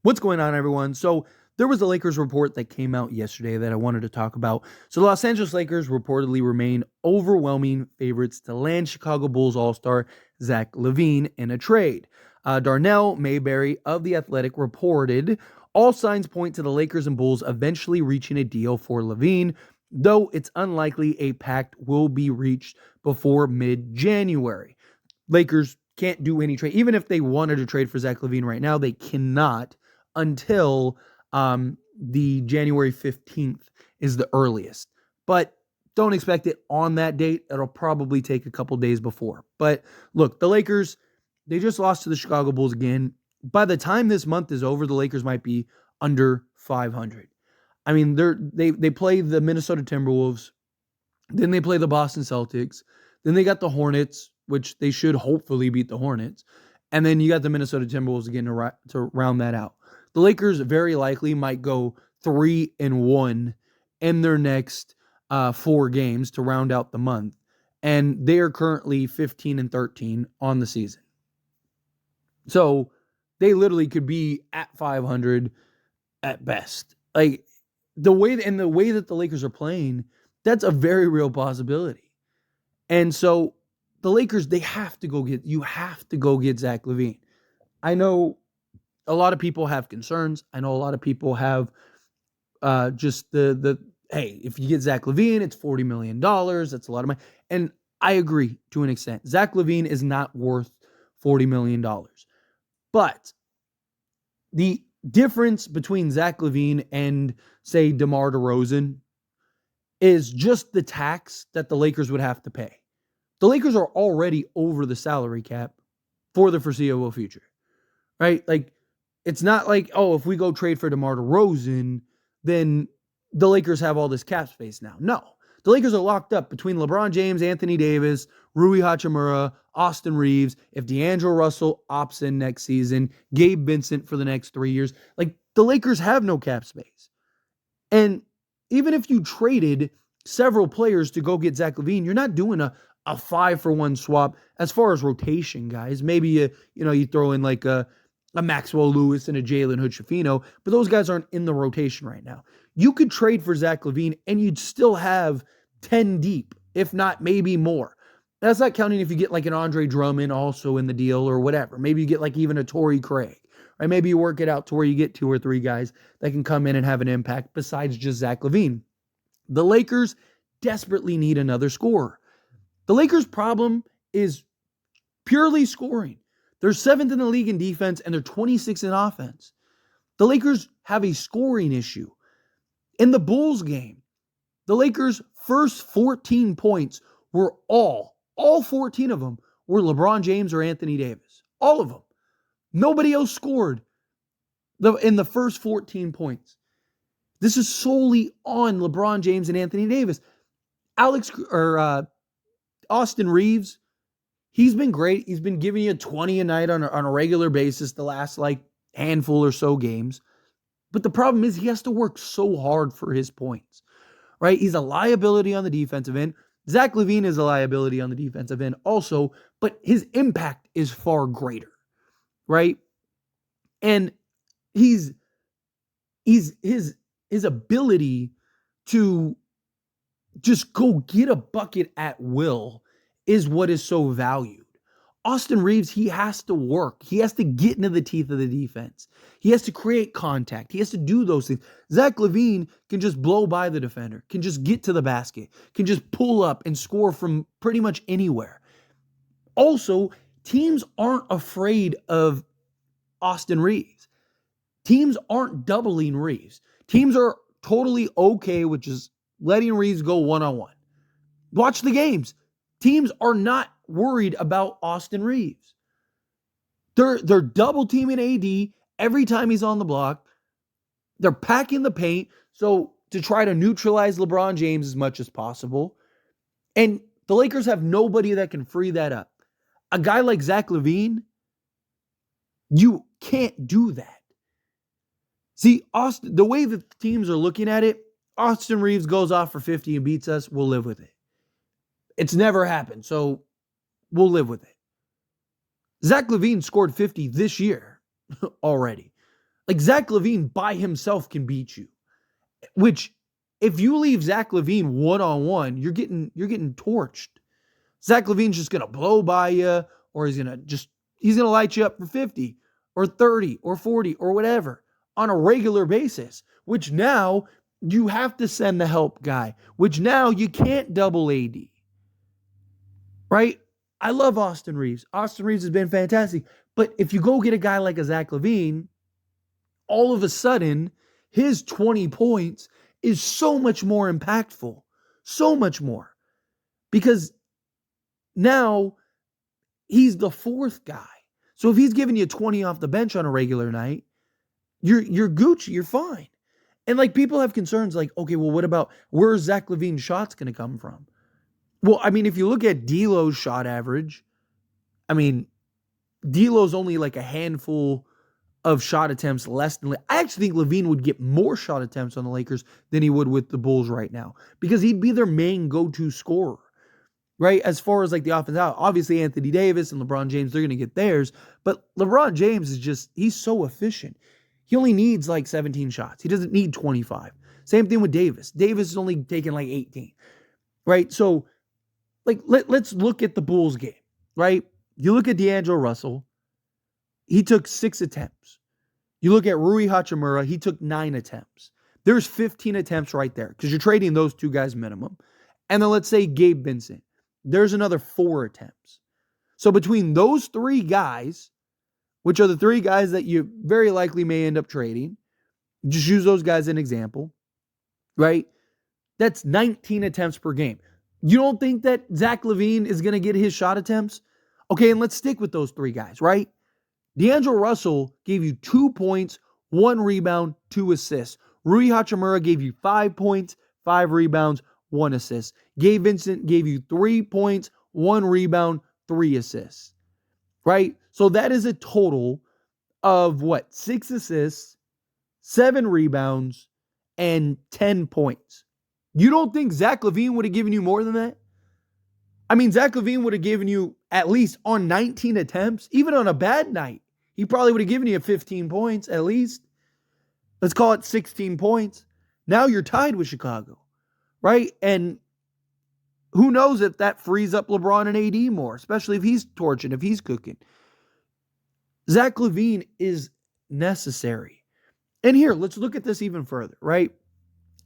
What's going on, everyone? So there was a Lakers report that came out yesterday that I wanted to talk about. So the Los Angeles Lakers reportedly remain overwhelming favorites to land Chicago Bulls All-Star Zach Lavine in a trade. Darnell Mayberry of The Athletic reported all signs point to the Lakers and Bulls eventually reaching a deal for Lavine, though it's unlikely a pact will be reached before mid-January. Lakers can't do any trade. Even if they wanted to trade for Zach Lavine right now, they cannot until the January 15th is the earliest. But don't expect it on that date. It'll probably take a couple days before. But look, the Lakers, they just lost to the Chicago Bulls again. By the time this month is over, the Lakers might be under 500. I mean, they play the Minnesota Timberwolves, then they play the Boston Celtics, then they got the Hornets, which they should hopefully beat the Hornets, and then you got the Minnesota Timberwolves again to round that out. The Lakers very likely might go 3-1 in their next 4 games to round out the month, and they are currently 15-13 on the season. So they literally could be at 500 at best. Like the way that the Lakers are playing, that's a very real possibility. And so the Lakers, you have to go get Zach Lavine. I know a lot of people have concerns. I know a lot of people have just hey, if you get Zach Lavine, it's $40 million. That's a lot of money. And I agree to an extent. Zach Lavine is not worth $40 million. But the difference between Zach Lavine and, say, DeMar DeRozan is just the tax that the Lakers would have to pay. The Lakers are already over the salary cap for the foreseeable future, right? Like, it's not like, oh, if we go trade for DeMar DeRozan, then the Lakers have all this cap space now. No, the Lakers are locked up between LeBron James, Anthony Davis, Rui Hachimura, Austin Reeves. If D'Angelo Russell opts in next season, Gabe Vincent for the next 3 years, like the Lakers have no cap space. And even if you traded several players to go get Zach Lavine, you're not doing a 5-for-1 swap as far as rotation, guys. Maybe you throw in like a Maxwell Lewis and a Jalen Hood-Schifino, but those guys aren't in the rotation right now. You could trade for Zach Lavine and you'd still have 10 deep, if not maybe more. That's not counting if you get like an Andre Drummond also in the deal or whatever. Maybe you get like even a Torrey Craig. Right? Maybe you work it out to where you get 2 or 3 guys that can come in and have an impact besides just Zach Lavine. The Lakers desperately need another scorer. The Lakers' problem is purely scoring. They're 7th in the league in defense, and they're 26th in offense. The Lakers have a scoring issue. In the Bulls game, the Lakers' first 14 points were all 14 of them were LeBron James or Anthony Davis. All of them. Nobody else scored in the first 14 points. This is solely on LeBron James and Anthony Davis. Austin Reeves, he's been great. He's been giving you 20 a night on a regular basis the last handful or so games. But the problem is he has to work so hard for his points, right? He's a liability on the defensive end. Zach Lavine is a liability on the defensive end also, but his impact is far greater, right? And his ability to just go get a bucket at will is what is so valued. Austin Reeves, he has to work. He has to get into the teeth of the defense. He has to create contact. He has to do those things. Zach Lavine can just blow by the defender, can just get to the basket, can just pull up and score from pretty much anywhere. Also, teams aren't afraid of Austin Reeves. Teams aren't doubling Reeves. Teams are totally okay with just letting Reeves go one-on-one. Watch the games. Teams are not worried about Austin Reeves. They're double teaming AD every time he's on the block. They're packing the paint so to try to neutralize LeBron James as much as possible. And the Lakers have nobody that can free that up. A guy like Zach Lavine, you can't do that. See, the way that teams are looking at it, Austin Reeves goes off for 50 and beats us, we'll live with it. It's never happened, so we'll live with it. Zach Lavine scored 50 this year already. Like Zach Lavine by himself can beat you. Which, if you leave Zach Lavine one-on-one, you're getting torched. Zach Lavine's just gonna blow by you, or he's gonna light you up for 50 or 30 or 40 or whatever on a regular basis, which now you have to send the help guy, which now you can't double AD. Right? I love Austin Reeves. Austin Reeves has been fantastic. But if you go get a guy like a Zach Lavine, all of a sudden, his 20 points is so much more impactful. So much more. Because now he's the fourth guy. So if he's giving you 20 off the bench on a regular night, you're Gucci, you're fine. And like people have concerns like, okay, well, what about where's Zach Lavine's shots going to come from? Well, I mean, if you look at D'Lo's shot average, I mean, D'Lo's only like a handful of shot attempts less than. I actually think Lavine would get more shot attempts on the Lakers than he would with the Bulls right now because he'd be their main go-to scorer, right? As far as like the offense out, obviously Anthony Davis and LeBron James, they're going to get theirs, but LeBron James is just, he's so efficient. He only needs like 17 shots. He doesn't need 25. Same thing with Davis. Davis is only taking like 18, right? So like, let's look at the Bulls game, right? You look at D'Angelo Russell, he took 6 attempts. You look at Rui Hachimura, he took 9 attempts. There's 15 attempts right there because you're trading those two guys minimum. And then let's say Gabe Vincent, there's another 4 attempts. So between those 3 guys, which are the 3 guys that you very likely may end up trading, just use those guys as an example, right? That's 19 attempts per game. You don't think that Zach Lavine is going to get his shot attempts? Okay, and let's stick with those 3 guys, right? D'Angelo Russell gave you 2 points, 1 rebound, 2 assists. Rui Hachimura gave you 5 points, 5 rebounds, 1 assist. Gabe Vincent gave you 3 points, 1 rebound, 3 assists. Right? So that is a total of what? 6 assists, 7 rebounds, and 10 points. You don't think Zach Lavine would have given you more than that? I mean, Zach Lavine would have given you at least on 19 attempts, even on a bad night. He probably would have given you 15 points at least. Let's call it 16 points. Now you're tied with Chicago, right? And who knows if that frees up LeBron and AD more, especially if he's torching, if he's cooking. Zach Lavine is necessary. And here, let's look at this even further, right?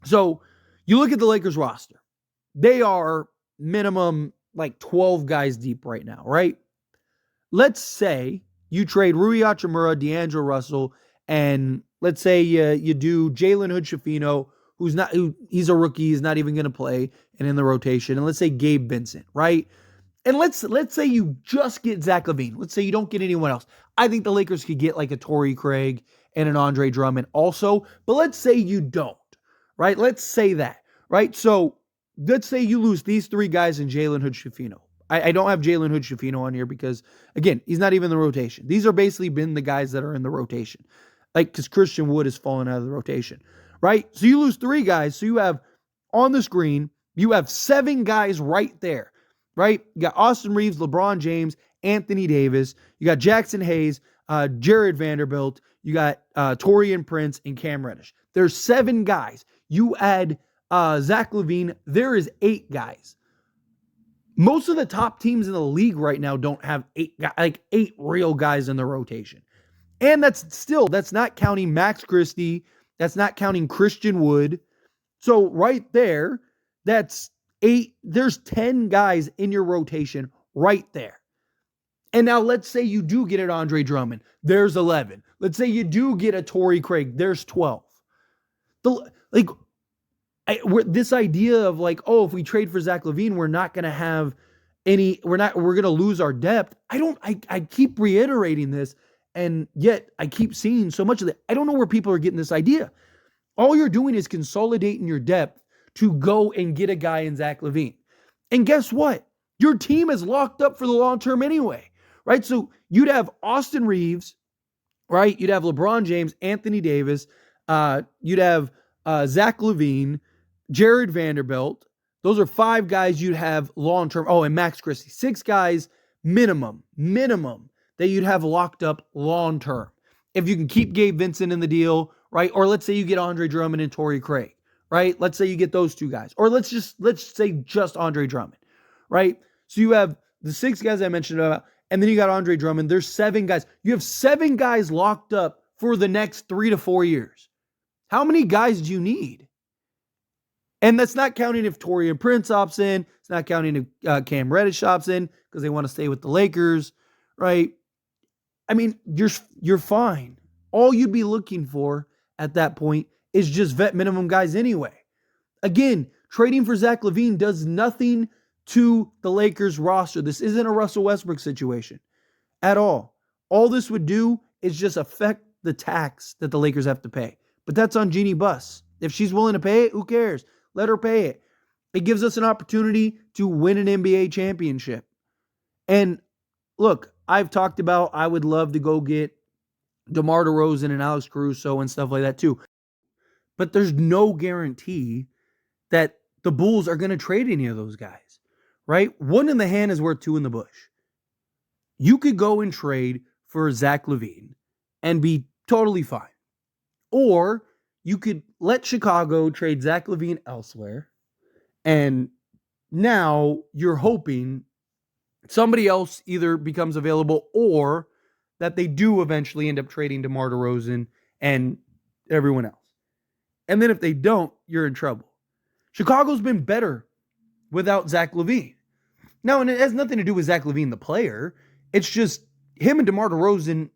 So you look at the Lakers roster. They are minimum like 12 guys deep right now, right? Let's say you trade Rui Hachimura, D'Angelo Russell, and let's say you do Jalen Hood-Schifino, he's a rookie, he's not even going to play, and in the rotation. And let's say Gabe Vincent, right? And let's say you just get Zach Lavine. Let's say you don't get anyone else. I think the Lakers could get like a Torrey Craig and an Andre Drummond also, but let's say you don't, right? Let's say that, right? So let's say you lose these 3 guys in Jalen Hood-Schifino. I don't have Jalen Hood-Schifino on here because, again, he's not even in the rotation. These are basically been the guys that are in the rotation. Like, because Christian Wood has fallen out of the rotation, right? So you lose 3 guys. So you have, on the screen, you have 7 guys right there, right? You got Austin Reeves, LeBron James, Anthony Davis. You got Jackson Hayes, Jared Vanderbilt. You got Taurean Prince and Cam Reddish. There's 7 guys. You add Zach Lavine, there is 8 guys. Most of the top teams in the league right now don't have 8 real guys in the rotation. And that's not counting Max Christie. That's not counting Christian Wood. So right there, that's 8. There's 10 guys in your rotation right there. And now let's say you do get an Andre Drummond. There's 11. Let's say you do get a Torrey Craig. There's 12. This idea of like, oh, if we trade for Zach Lavine, we're not going to have we're going to lose our depth. I keep reiterating this, and yet I keep seeing so much of it. I don't know where people are getting this idea. All you're doing is consolidating your depth to go and get a guy in Zach Lavine. And guess what? Your team is locked up for the long term anyway, right? So you'd have Austin Reeves, right? You'd have LeBron James, Anthony Davis. You'd have Zach Lavine, Jared Vanderbilt. Those are 5 guys you'd have long-term. Oh, and Max Christie. 6 guys minimum that you'd have locked up long-term. if you can keep Gabe Vincent in the deal, right? Or let's say you get Andre Drummond and Torrey Craig, right? Let's say you get those two guys. Or let's say just Andre Drummond, right? So you have the 6 guys I mentioned about, and then you got Andre Drummond. There's 7 guys. You have 7 guys locked up for the next 3 to 4 years. How many guys do you need? And that's not counting if Taurean Prince opts in. It's not counting if Cam Reddish opts in because they want to stay with the Lakers, right? I mean, you're fine. All you'd be looking for at that point is just vet minimum guys anyway. Again, trading for Zach Lavine does nothing to the Lakers roster. This isn't a Russell Westbrook situation at all. All this would do is just affect the tax that the Lakers have to pay. But that's on Jeannie Buss. If she's willing to pay it, who cares? Let her pay it. It gives us an opportunity to win an NBA championship. And look, I've talked about I would love to go get DeMar DeRozan and Alex Caruso and stuff like that too. But there's no guarantee that the Bulls are going to trade any of those guys, right? 1 in the hand is worth 2 in the bush. You could go and trade for Zach Lavine and be totally fine. Or you could let Chicago trade Zach Lavine elsewhere, and now you're hoping somebody else either becomes available or that they do eventually end up trading DeMar DeRozan and everyone else. And then if they don't, you're in trouble. Chicago's been better without Zach Lavine. Now, and it has nothing to do with Zach Lavine, the player. It's just him and DeMar DeRozan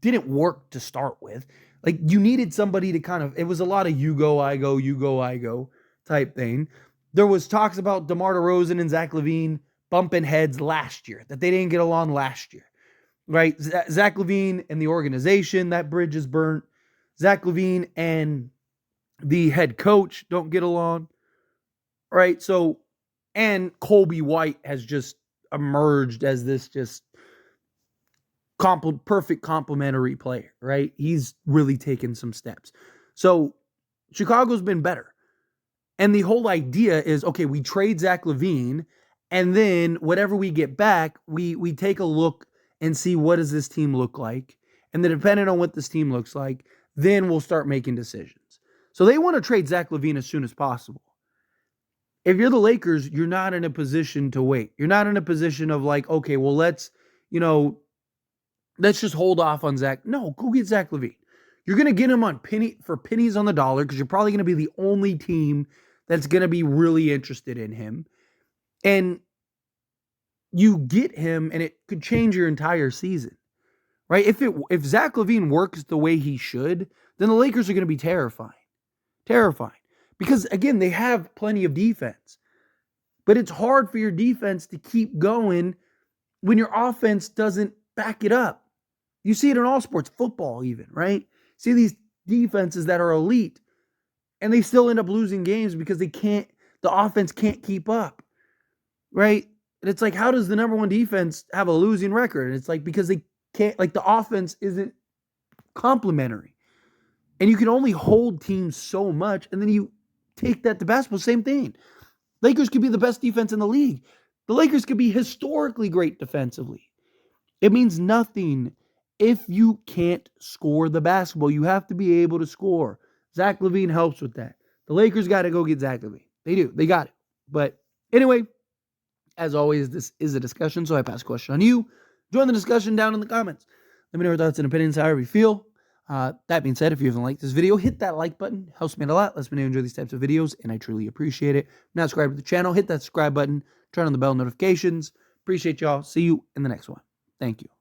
didn't work to start with. Like, you needed somebody to kind of, it was a lot of you go, I go type thing. There was talks about DeMar DeRozan and Zach Lavine bumping heads last year, that they didn't get along last year, right? Zach Lavine and the organization, that bridge is burnt. Zach Lavine and the head coach don't get along, right? So, and Colby White has just emerged as this just perfect complementary player, right? He's really taken some steps. So Chicago's been better. And the whole idea is, okay, we trade Zach Lavine, and then whatever we get back, we take a look and see what does this team look like. And then depending on what this team looks like, then we'll start making decisions. So they want to trade Zach Lavine as soon as possible. If you're the Lakers, you're not in a position to wait. You're not in a position of like, okay, well, let's just hold off on Zach. No, go get Zach Lavine. You're going to get him on for pennies on the dollar because you're probably going to be the only team that's going to be really interested in him. And you get him, and it could change your entire season, right? If Zach Lavine works the way he should, then the Lakers are going to be terrifying. Because, again, they have plenty of defense. But it's hard for your defense to keep going when your offense doesn't back it up. You see it in all sports, football even, right? See these defenses that are elite, and they still end up losing games because the offense can't keep up, right? And it's like, how does the number 1 defense have a losing record? And it's like, because they can't, like, the offense isn't complementary. And you can only hold teams so much, and then you take that to basketball, same thing. Lakers could be the best defense in the league. The Lakers could be historically great defensively. It means nothing if you can't score the basketball. You have to be able to score. Zach Lavine helps with that. The Lakers got to go get Zach Lavine. They do. They got it. But anyway, as always, this is a discussion, so I pass a question on you. Join the discussion down in the comments. Let me know your thoughts and opinions, however you feel. That being said, if you haven't liked this video, hit that like button. Helps me out a lot. Lets me know you enjoy these types of videos, and I truly appreciate it. If you're not subscribed to the channel, hit that subscribe button. Turn on the bell notifications. Appreciate y'all. See you in the next one. Thank you.